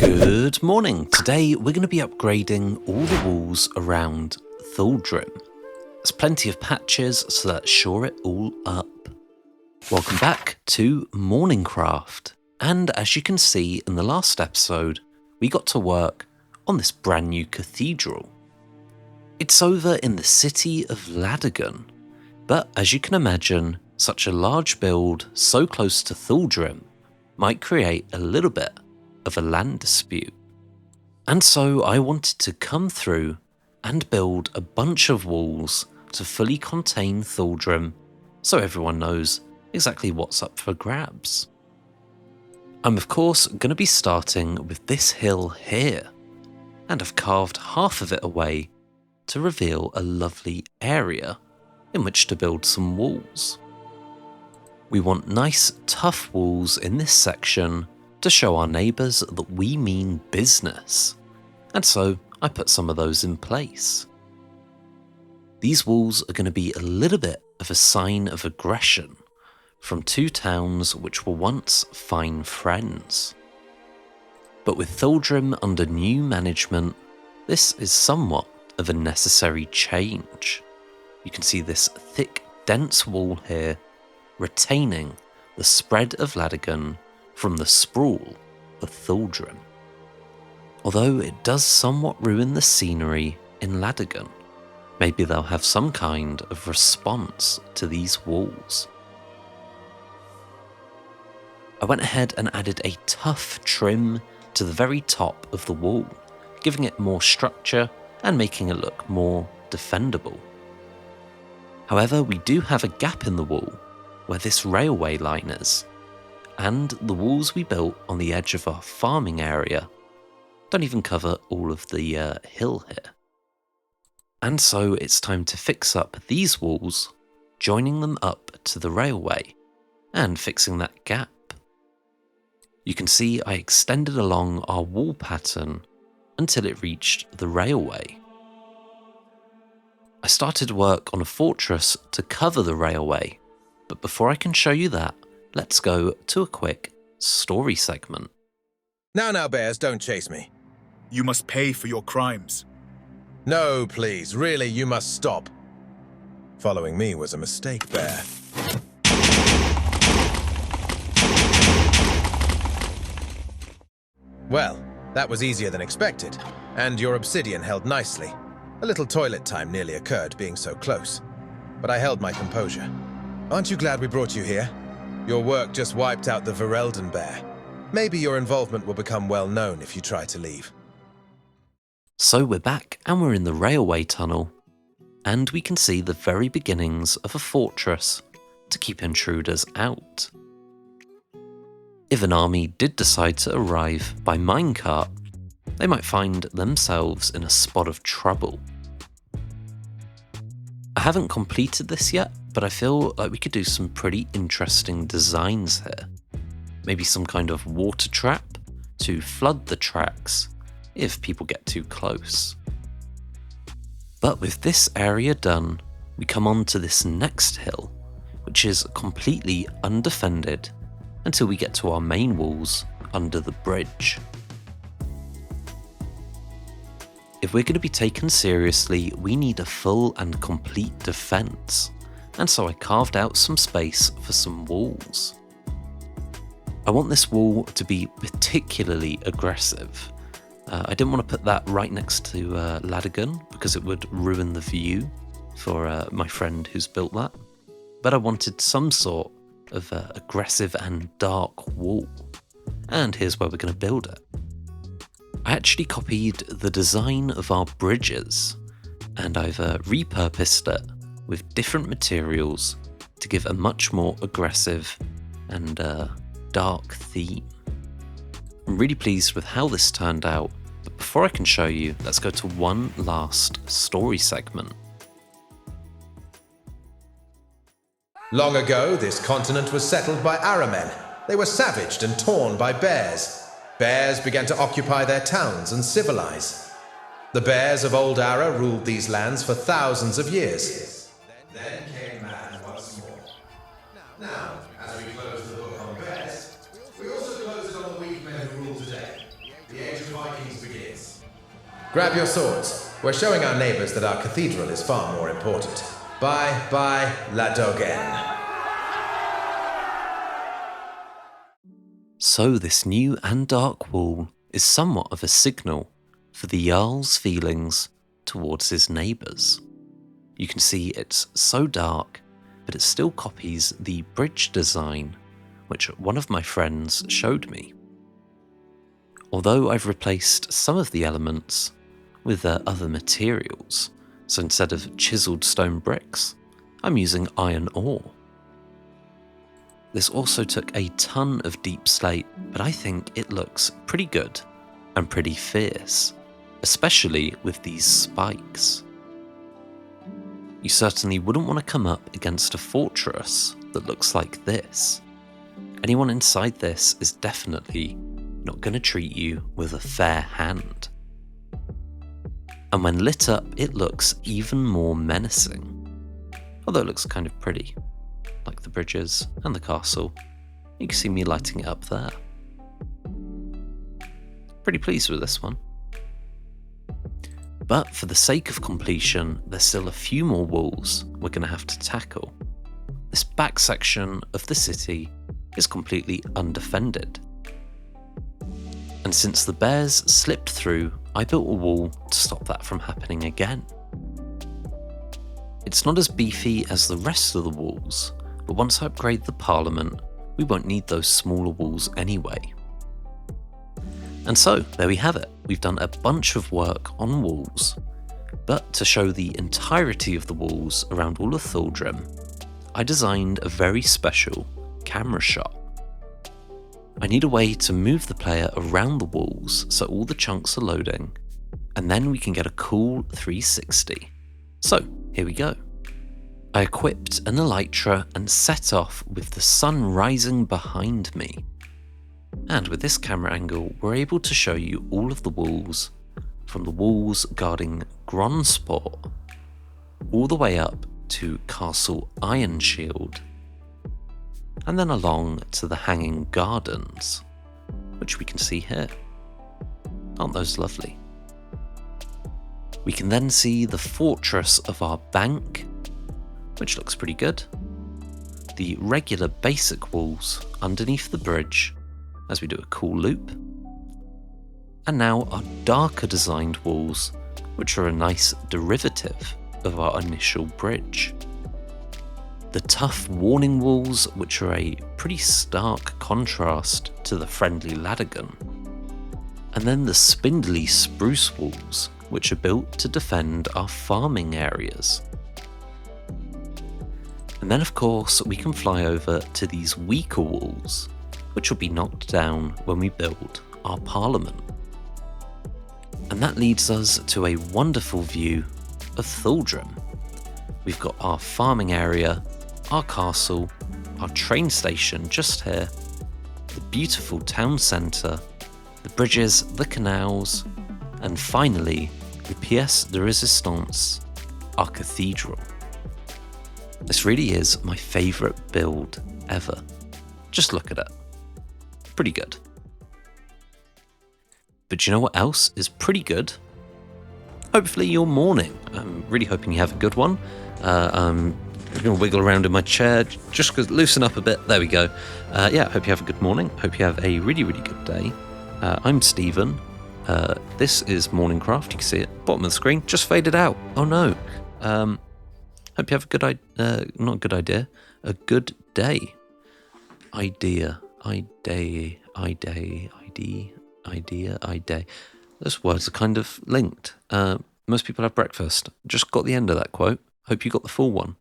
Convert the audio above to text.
Good morning. Today we're going to be upgrading all the walls around Thaldrim. There's plenty of patches, so let's shore it all up. Welcome back to MorningCraft. And as you can see in the last episode, we got to work on this brand new cathedral. It's over in the city of Ladigan, but as you can imagine, such a large build so close to Thuldrim might create a little bit of a land dispute. And so I wanted to come through and build a bunch of walls to fully contain Thaldrim so everyone knows exactly what's up for grabs. I'm of course going to be starting with this hill here, and I've carved half of it away to reveal a lovely area in which to build some walls. We want nice tough walls in this section to show our neighbours that we mean business, and so I put some of those in place. These walls are going to be a little bit of a sign of aggression from two towns which were once fine friends. But with Thuldrim under new management, this is somewhat of a necessary change. You can see this thick, dense wall here retaining the spread of Ladigan from the sprawl of Thaldrim. Although it does somewhat ruin the scenery in Ladigan, maybe they'll have some kind of response to these walls. I went ahead and added a tough trim to the very top of the wall, giving it more structure and making it look more defendable. However, we do have a gap in the wall where this railway line is, and the walls we built on the edge of our farming area don't even cover all of the hill here. And so it's time to fix up these walls, joining them up to the railway and fixing that gap. You can see I extended along our wall pattern until it reached the railway. I started work on a fortress to cover the railway, but before I can show you that, let's go to a quick story segment. Now, bears, don't chase me. You must pay for your crimes. No, please, really, you must stop. Following me was a mistake, bear. Well, that was easier than expected, and your obsidian held nicely. A little toilet time nearly occurred, being so close. But I held my composure. Aren't you glad we brought you here? Your work just wiped out the Verelden bear. Maybe your involvement will become well known if you try to leave. So we're back and we're in the railway tunnel, and we can see the very beginnings of a fortress to keep intruders out. If an army did decide to arrive by minecart, they might find themselves in a spot of trouble. I haven't completed this yet, but I feel like we could do some pretty interesting designs here. Maybe some kind of water trap to flood the tracks if people get too close. But with this area done, we come on to this next hill, which is completely undefended until we get to our main walls under the bridge. If we're going to be taken seriously, we need a full and complete defense, and so I carved out some space for some walls. I want this wall to be particularly aggressive. I didn't want to put that right next to Ladigan because it would ruin the view for my friend who's built that, but I wanted some sort of aggressive and dark wall, and here's where we're going to build it. I actually copied the design of our bridges, and I've repurposed it with different materials to give a much more aggressive and dark theme. I'm really pleased with how this turned out, but before I can show you, let's go to one last story segment. Long ago, this continent was settled by Aramen. They were savaged and torn by bears. Bears began to occupy their towns and civilize. The bears of Old Ara ruled these lands for thousands of years. Then came man once more. Now, as we close the book on bears, we also close it on the weak men who rule today. The age of Vikings begins. Grab your swords. We're showing our neighbors that our cathedral is far more important. Bye, la Dogen. So this new and dark wall is somewhat of a signal for the Jarl's feelings towards his neighbours. You can see it's so dark, but it still copies the bridge design which one of my friends showed me. Although I've replaced some of the elements with other materials, so instead of chiselled stone bricks, I'm using iron ore. This also took a ton of deep slate, but I think it looks pretty good and pretty fierce, especially with these spikes. You certainly wouldn't want to come up against a fortress that looks like this. Anyone inside this is definitely not going to treat you with a fair hand. And when lit up, it looks even more menacing, although it looks kind of pretty. Like the bridges and the castle. You can see me lighting it up there. Pretty pleased with this one. But for the sake of completion, there's still a few more walls we're going to have to tackle. This back section of the city is completely undefended. And since the bears slipped through, I built a wall to stop that from happening again. It's not as beefy as the rest of the walls, but once I upgrade the Parliament, we won't need those smaller walls anyway. And so, there we have it. We've done a bunch of work on walls, but to show the entirety of the walls around all of Thuldrim, I designed a very special camera shot. I need a way to move the player around the walls so all the chunks are loading, and then we can get a cool 360. So, here we go. I equipped an elytra and set off with the sun rising behind me. And with this camera angle, we're able to show you all of the walls, from the walls guarding Gronsport, all the way up to Castle Ironshield, and then along to the Hanging Gardens, which we can see here. Aren't those lovely? We can then see the fortress of our bank, which looks pretty good. The regular basic walls underneath the bridge as we do a cool loop. And now our darker designed walls, which are a nice derivative of our initial bridge. The tough warning walls, which are a pretty stark contrast to the friendly Ladigan. And then the spindly spruce walls, which are built to defend our farming areas. And then of course we can fly over to these weaker walls, which will be knocked down when we build our Parliament. And that leads us to a wonderful view of Thaldrim. We've got our farming area, our castle, our train station just here, the beautiful town centre, the bridges, the canals, and finally, the pièce de résistance, our cathedral. This really is my favourite build ever. Just look at it. Pretty good. But you know what else is pretty good? Hopefully your morning. I'm really hoping you have a good one. I'm going to wiggle around in my chair, just to loosen up a bit. There we go. Yeah, hope you have a good morning. Hope you have a really, really good day. I'm Stephen. This is MorningCraft. You can see it, bottom of the screen. Just faded out. Oh no. Hope you have a good a good day. Idea. Those words are kind of linked. Most people have breakfast. Just got the end of that quote. Hope you got the full one.